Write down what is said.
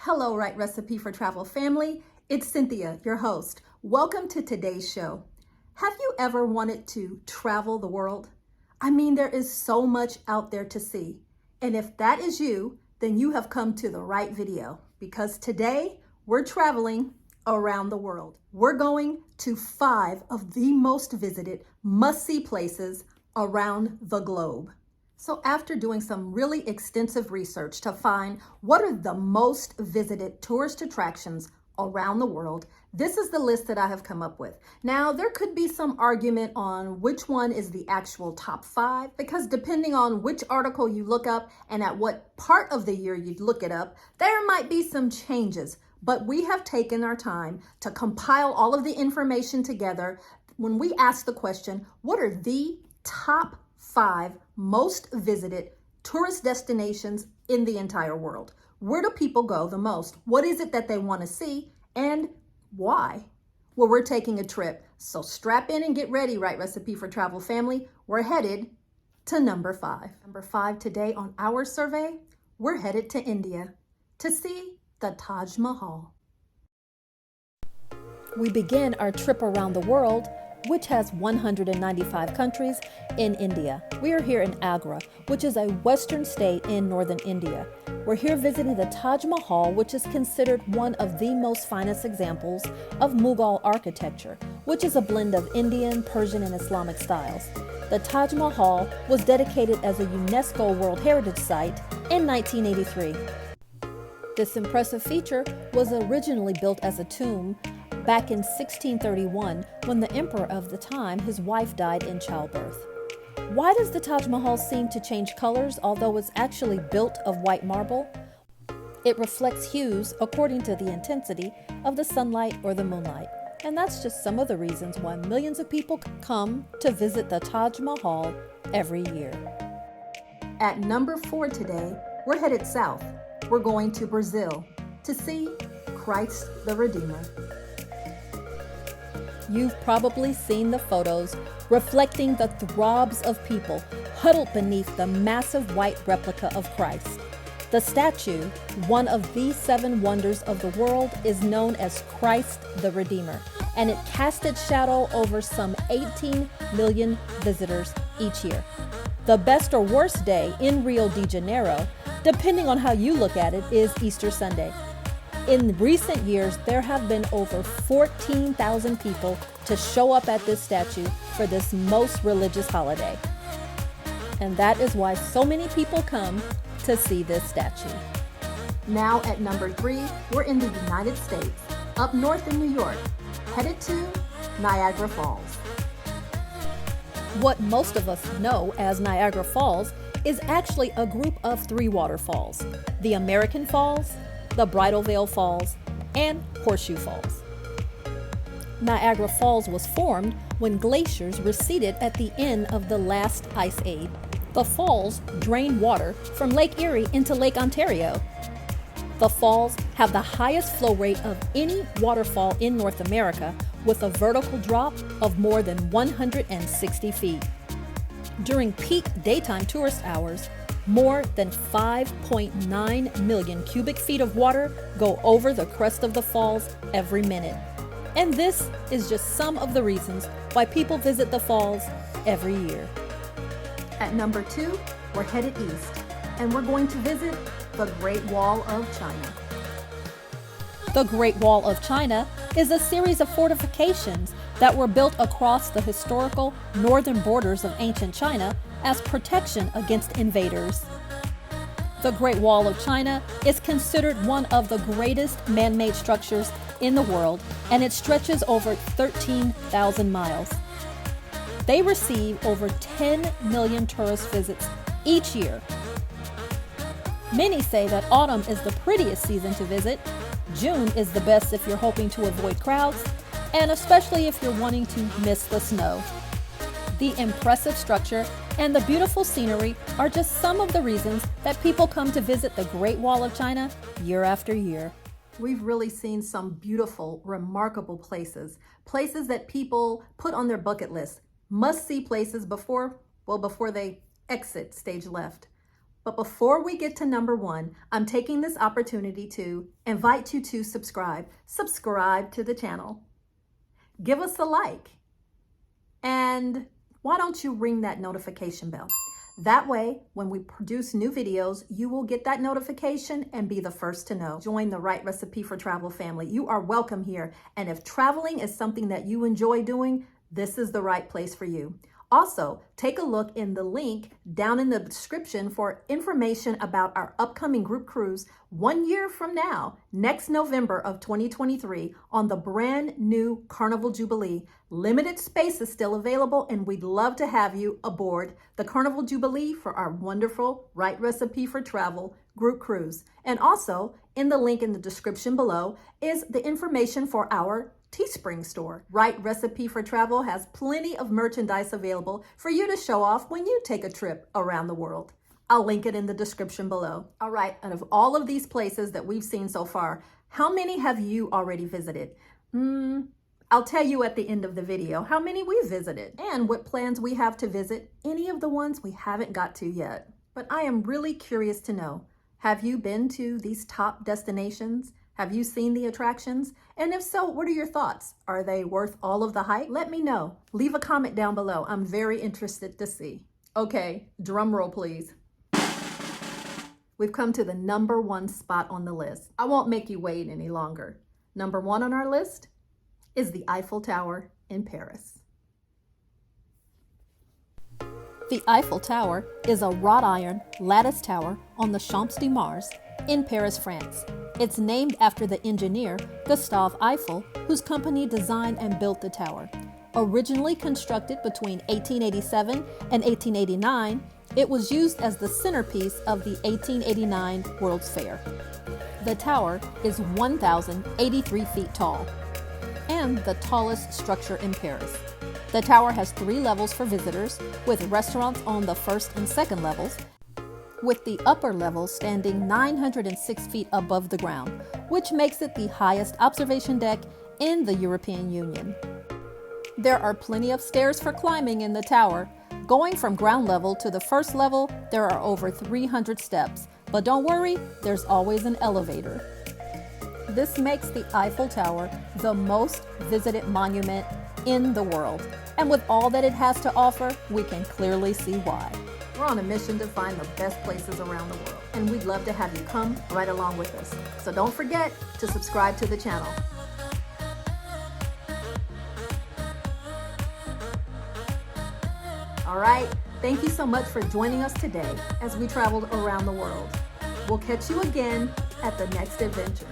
Hello, Right Recipe for Travel family. It's Cynthia, your host. Welcome to today's show. Have you ever wanted to travel the world? I mean, there is so much out there to see. And if that is you, then you have come to the right video because today we're traveling around the world. We're going to 5 of the most visited must-see places around the globe. So after doing some really extensive research to find what are the most visited tourist attractions around the world, this is the list that I have come up with. Now, there could be some argument on which one is the actual top 5, because depending on which article you look up and at what part of the year you look it up, there might be some changes. But we have taken our time to compile all of the information together when we ask the question, what are the top 5 most visited tourist destinations in the entire world? Where do people go the most? What is it that they want to see and why? Well, we're taking a trip, so strap in and get ready, Right Recipe for Travel family. We're headed to number 5. Number 5 today on our survey, we're headed to India to see the Taj Mahal. We begin our trip around the world, which has 195 countries, in India. We are here in Agra, which is a western state in northern India. We're here visiting the Taj Mahal, which is considered one of the most finest examples of Mughal architecture, which is a blend of Indian, Persian, and Islamic styles. The Taj Mahal was dedicated as a UNESCO World Heritage Site in 1983. This impressive feature was originally built as a tomb back in 1631 when the emperor of the time, his wife, died in childbirth. Why does the Taj Mahal seem to change colors, although it's actually built of white marble? It reflects hues according to the intensity of the sunlight or the moonlight. And that's just some of the reasons why millions of people come to visit the Taj Mahal every year. At number 4 today, we're headed south. We're going to Brazil to see Christ the Redeemer. You've probably seen the photos reflecting the throbs of people huddled beneath the massive white replica of Christ. The statue, one of the 7 wonders of the world, is known as Christ the Redeemer, and it casts its shadow over some 18 million visitors each year. The best or worst day in Rio de Janeiro, depending on how you look at it, is Easter Sunday. In recent years, there have been over 14,000 people to show up at this statue for this most religious holiday. And that is why so many people come to see this statue. Now at number 3, we're in the United States, up north in New York, headed to Niagara Falls. What most of us know as Niagara Falls is actually a group of 3 waterfalls: the American Falls, the Bridal Veil Falls, and Horseshoe Falls. Niagara Falls was formed when glaciers receded at the end of the last ice age. The falls drain water from Lake Erie into Lake Ontario. The falls have the highest flow rate of any waterfall in North America, with a vertical drop of more than 160 feet. During peak daytime tourist hours, more than 5.9 million cubic feet of water go over the crest of the falls every minute. And this is just some of the reasons why people visit the falls every year. At number 2, we're headed east, and we're going to visit the Great Wall of China. The Great Wall of China is a series of fortifications that were built across the historical northern borders of ancient China as protection against invaders. The Great Wall of China is considered one of the greatest man-made structures in the world, and it stretches over 13,000 miles. They receive over 10 million tourist visits each year. Many say that autumn is the prettiest season to visit. June is the best if you're hoping to avoid crowds, and especially if you're wanting to miss the snow. The impressive structure and the beautiful scenery are just some of the reasons that people come to visit the Great Wall of China year after year. We've really seen some beautiful, remarkable places that people put on their bucket list, must-see places before they exit stage left. But before we get to number 1, I'm taking this opportunity to invite you to subscribe. Subscribe to the channel. Give us a like. And why don't you ring that notification bell? That way, when we produce new videos, you will get that notification and be the first to know. Join the Right Recipe for Travel family. You are welcome here. And if traveling is something that you enjoy doing, this is the right place for you. Also, take a look in the link down in the description for information about our upcoming group cruise 1 year from now, next November of 2023, on the brand new Carnival Jubilee. Limited space is still available, and we'd love to have you aboard the Carnival Jubilee for our wonderful Right Recipe for Travel group cruise. And also, in the link in the description below is the information for our Teespring store. Right Recipe for Travel has plenty of merchandise available for you to show off when you take a trip around the world. I'll link it in the description below. All right, out of all of these places that we've seen so far, how many have you already visited? I'll tell you at the end of the video how many we've visited and what plans we have to visit any of the ones we haven't got to yet. But I am really curious to know, have you been to these top destinations? Have you seen the attractions? And if so, what are your thoughts? Are they worth all of the hype? Let me know. Leave a comment down below. I'm very interested to see. Okay, drum roll please. We've come to the number 1 spot on the list. I won't make you wait any longer. Number 1 on our list is the Eiffel Tower in Paris. The Eiffel Tower is a wrought iron lattice tower on the Champs de Mars in Paris, France. It's named after the engineer Gustave Eiffel, whose company designed and built the tower. Originally constructed between 1887 and 1889, it was used as the centerpiece of the 1889 World's Fair. The tower is 1,083 feet tall and the tallest structure in Paris. The tower has 3 levels for visitors, with restaurants on the first and second levels, with the upper level standing 906 feet above the ground, which makes it the highest observation deck in the European Union. There are plenty of stairs for climbing in the tower. Going from ground level to the first level, there are over 300 steps, but don't worry, there's always an elevator. This makes the Eiffel Tower the most visited monument in the world. And with all that it has to offer, we can clearly see why. We're on a mission to find the best places around the world, and we'd love to have you come right along with us. So don't forget to subscribe to the channel. All right, thank you so much for joining us today as we traveled around the world. We'll catch you again at the next adventure.